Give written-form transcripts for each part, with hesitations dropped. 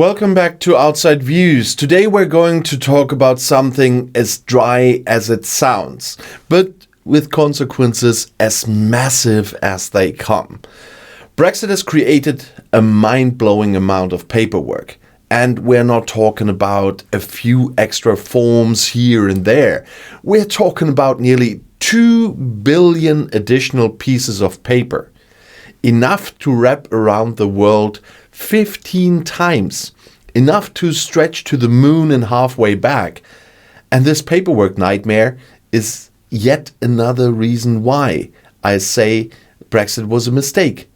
Welcome back to Outside Views. Today we're going to talk about something as dry as it sounds, but with consequences as massive as they come. Brexit has created a mind-blowing amount of paperwork, and we're not talking about a few extra forms here and there. We're talking about nearly 2 billion additional pieces of paper, enough to wrap around the world 15 times, enough to stretch to the moon and halfway back. And this paperwork nightmare is yet another reason why I say Brexit was a mistake.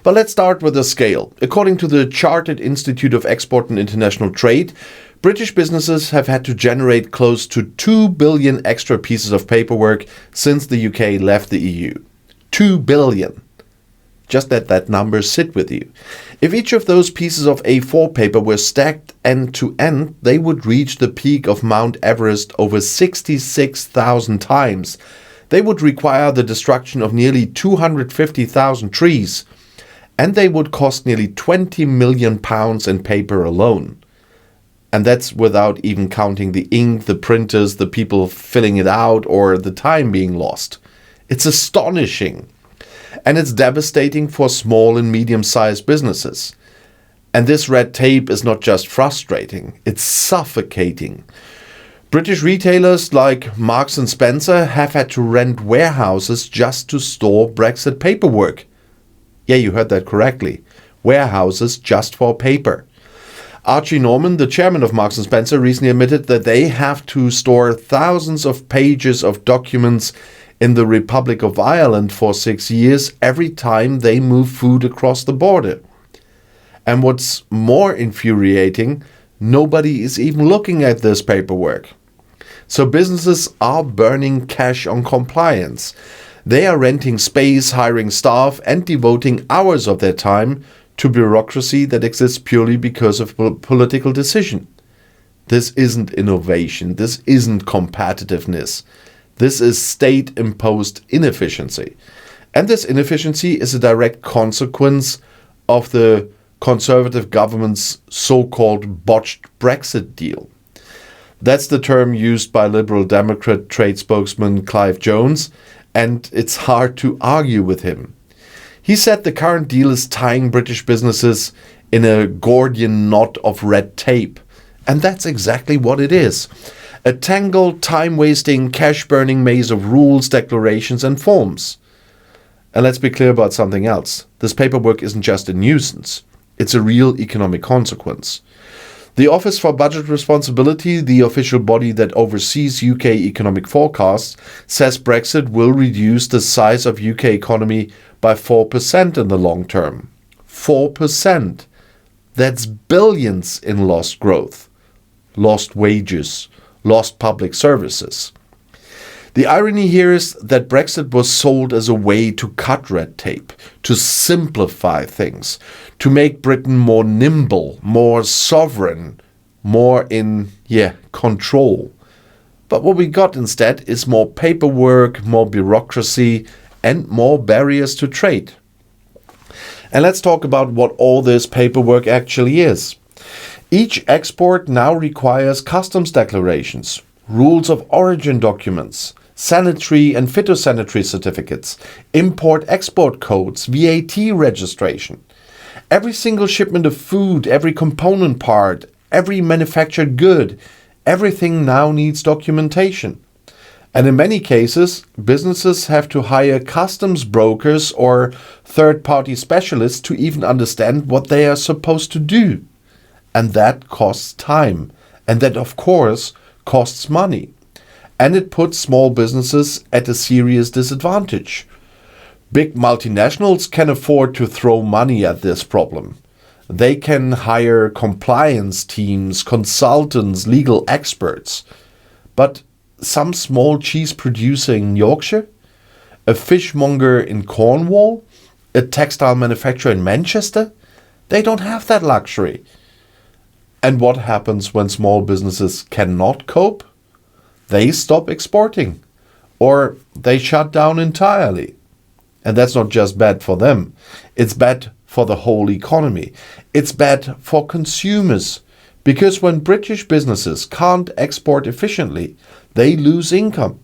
But let's start with the scale. According to the Chartered Institute of Export and International Trade, British businesses have had to generate close to 2 billion extra pieces of paperwork since the UK left the EU. 2 billion. Just let that number sit with you. If each of those pieces of A4 paper were stacked end to end, they would reach the peak of Mount Everest over 66,000 times. They would require the destruction of nearly 250,000 trees. And they would cost nearly £20 million in paper alone. And that's without even counting the ink, the printers, the people filling it out, or the time being lost. It's astonishing. And it's devastating for small and medium-sized businesses. And this red tape is not just frustrating, it's suffocating. British retailers like Marc and Spencer have had to rent warehouses just to store Brexit paperwork. Yeah, you heard that correctly. Warehouses just for paper. Archie Norman, the chairman of Marc and Spencer, recently admitted that they have to store thousands of pages of documents in the Republic of Ireland for 6 years every time they move food across the border. And what's more infuriating, nobody is even looking at this paperwork. So businesses are burning cash on compliance. They are renting space, hiring staff, and devoting hours of their time to bureaucracy that exists purely because of political decision. This isn't innovation. This isn't competitiveness. This is state-imposed inefficiency. And this inefficiency is a direct consequence of the Conservative government's so-called botched Brexit deal. That's the term used by Liberal Democrat trade spokesman Clive Jones, and it's hard to argue with him. He said the current deal is tying British businesses in a Gordian knot of red tape. And that's exactly what it is. A tangled, time-wasting, cash-burning maze of rules, declarations and forms. And let's be clear about something else. This paperwork isn't just a nuisance. It's a real economic consequence. The Office for Budget Responsibility, the official body that oversees UK economic forecasts, says Brexit will reduce the size of UK economy by 4% in the long term. 4%. That's billions in lost growth, lost wages, lost public services. The irony here is that Brexit was sold as a way to cut red tape, to simplify things, to make Britain more nimble, more sovereign, more in, control. But what we got instead is more paperwork, more bureaucracy, and more barriers to trade. And let's talk about what all this paperwork actually is. Each export now requires customs declarations, rules of origin documents, sanitary and phytosanitary certificates, import-export codes, VAT registration. Every single shipment of food, every component part, every manufactured good, everything now needs documentation. And in many cases, businesses have to hire customs brokers or third-party specialists to even understand what they are supposed to do. And that costs time. And that, of course, costs money. And it puts small businesses at a serious disadvantage. Big multinationals can afford to throw money at this problem. They can hire compliance teams, consultants, legal experts. But some small cheese producer in Yorkshire, a fishmonger in Cornwall, a textile manufacturer in Manchester, they don't have that luxury. And what happens when small businesses cannot cope? They stop exporting, or they shut down entirely. And that's not just bad for them. It's bad for the whole economy. It's bad for consumers, because when British businesses can't export efficiently, they lose income.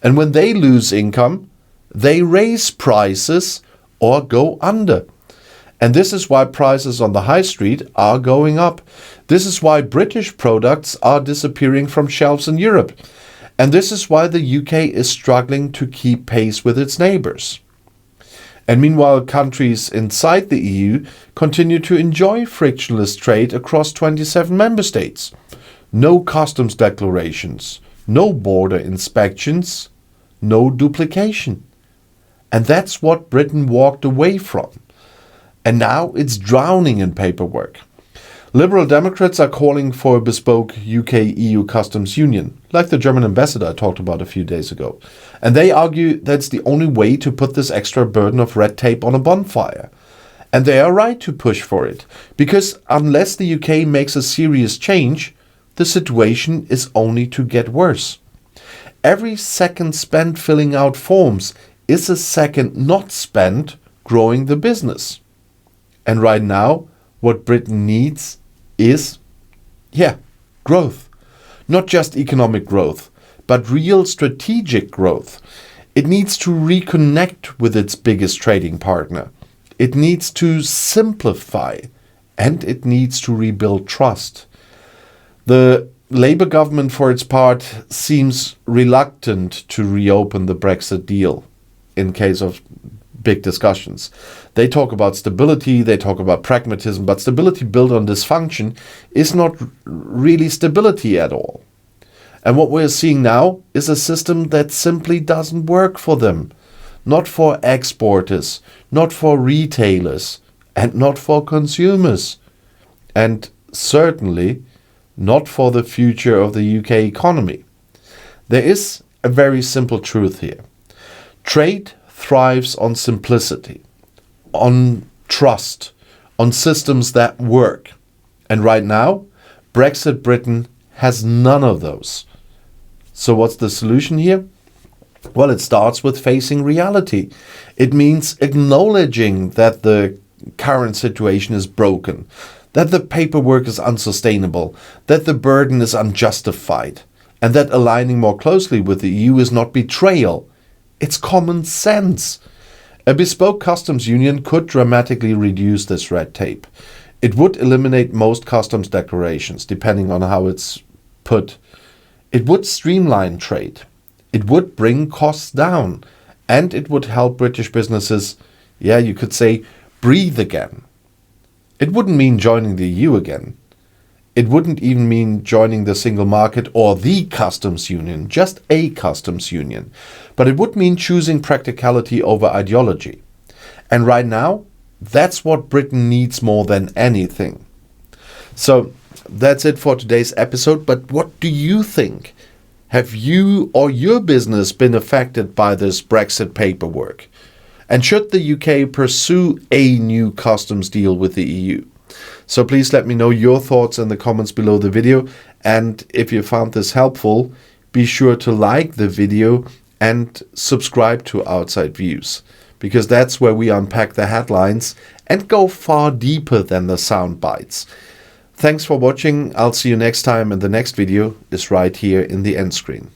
And when they lose income, they raise prices or go under. And this is why prices on the high street are going up. This is why British products are disappearing from shelves in Europe. And this is why the UK is struggling to keep pace with its neighbours. And meanwhile, countries inside the EU continue to enjoy frictionless trade across 27 member states. No customs declarations, no border inspections, no duplication. And that's what Britain walked away from. And now it's drowning in paperwork. Liberal Democrats are calling for a bespoke UK-EU customs union, like the German ambassador I talked about a few days ago. And they argue that's the only way to put this extra burden of red tape on a bonfire. And they are right to push for it, because unless the UK makes a serious change, the situation is only to get worse. Every second spent filling out forms is a second not spent growing the business. And right now, what Britain needs is, growth. Not just economic growth, but real strategic growth. It needs to reconnect with its biggest trading partner. It needs to simplify, and it needs to rebuild trust. The Labour government, for its part, seems reluctant to reopen the Brexit deal in case of big discussions. They talk about stability, they talk about pragmatism, but stability built on dysfunction is not really stability at all. And what we're seeing now is a system that simply doesn't work for them. Not for exporters, not for retailers, and not for consumers. And certainly not for the future of the UK economy. There is a very simple truth here. Trade thrives on simplicity, on trust, on systems that work. And right now, Brexit Britain has none of those. So what's the solution here? Well, it starts with facing reality. It means acknowledging that the current situation is broken, that the paperwork is unsustainable, that the burden is unjustified, and that aligning more closely with the EU is not betrayal. It's common sense. A bespoke customs union could dramatically reduce this red tape. It would eliminate most customs declarations, depending on how it's put. It would streamline trade. It would bring costs down. And it would help British businesses, you could say, breathe again. It wouldn't mean joining the EU again. It wouldn't even mean joining the single market or the customs union, just a customs union. But it would mean choosing practicality over ideology. And right now, that's what Britain needs more than anything. So that's it for today's episode. But what do you think? Have you or your business been affected by this Brexit paperwork? And should the UK pursue a new customs deal with the EU? So please let me know your thoughts in the comments below the video. And if you found this helpful, be sure to like the video and subscribe to Outside Views, because that's where we unpack the headlines and go far deeper than the sound bites. Thanks for watching. I'll see you next time, and the next video is right here in the end screen.